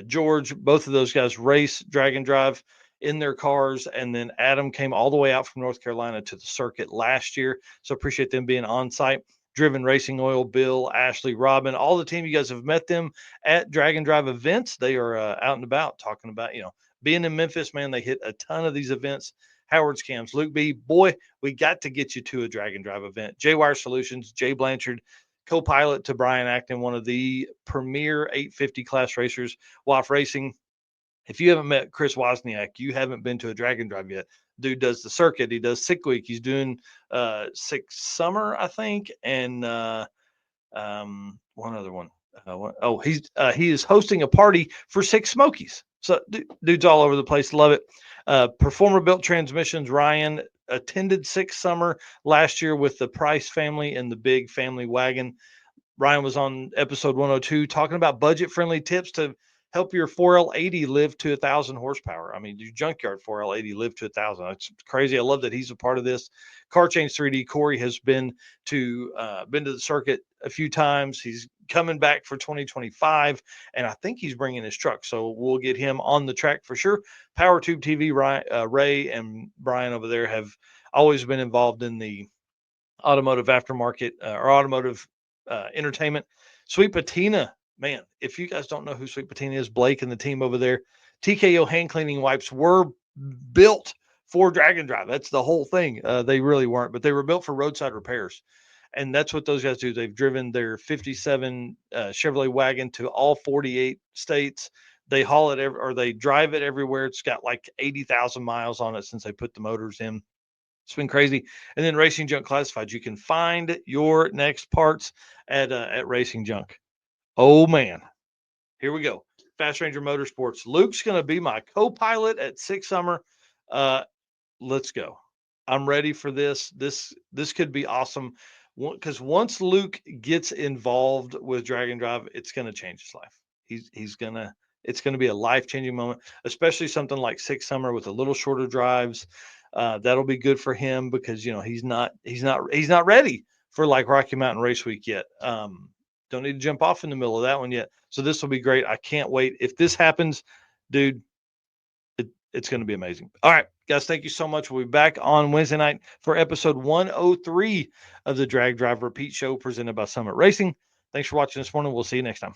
George, both of those guys race Drag and Drive in their cars. And then Adam came all the way out from North Carolina to the circuit last year. So appreciate them being on site. Driven Racing Oil, Bill, Ashley, Robin, all the team. You guys have met them at Drag and Drive events. They are out and about talking about, being in Memphis, man. They hit a ton of these events. Howard's Cams, Luke B, boy, we got to get you to a Drag and Drive event. J-Wire Solutions, Jay Blanchard, co-pilot to Brian Acton, one of the premier 850 class racers. WAF Racing. If you haven't met Chris Wozniak, you haven't been to a Drag and Drive yet. Dude does the circuit. He does Sick Week. He's doing Sick Summer, I think, and one other one. He is hosting a party for Sick Smokies. So dude's all over the place. Love it. Performer Built Transmissions. Ryan attended Sick Summer last year with the Price family and the big family wagon. Ryan was on episode 102 talking about budget-friendly tips to help your 4L80 live to 1,000 horsepower. I mean, your junkyard 4L80 live to 1,000. It's crazy. I love that he's a part of this. Car Change 3D. Corey has been to the circuit a few times. He's coming back for 2025, and I think he's bringing his truck. So we'll get him on the track for sure. PowerTube TV. Ray and Brian over there have always been involved in the automotive aftermarket or automotive entertainment. Sweet Patina. Man, if you guys don't know who Sweet Patina is, Blake and the team over there, TKO hand cleaning wipes were built for Drag and Drive. That's the whole thing. They really weren't, but they were built for roadside repairs. And that's what those guys do. They've driven their 57 Chevrolet wagon to all 48 states. They haul it or they drive it everywhere. It's got like 80,000 miles on it since they put the motors in. It's been crazy. And then Racing Junk Classified. You can find your next parts at Racing Junk. Oh, man. Here we go. Fast Ranger Motorsports. Luke's going to be my co-pilot at Sick Summer. Let's go. I'm ready for this. This could be awesome. Because once Luke gets involved with Drag and Drive, it's going to change his life. It's going to be a life-changing moment, especially something like Sick Summer with a little shorter drives. That'll be good for him because, he's not ready for like Rocky Mountain Race Week yet. Don't need to jump off in the middle of that one yet. So this will be great. I can't wait. If this happens, dude, it's going to be amazing. All right, guys, thank you so much. We'll be back on Wednesday night for episode 103 of the Drag Drive Repeat Show presented by Summit Racing. Thanks for watching this morning. We'll see you next time.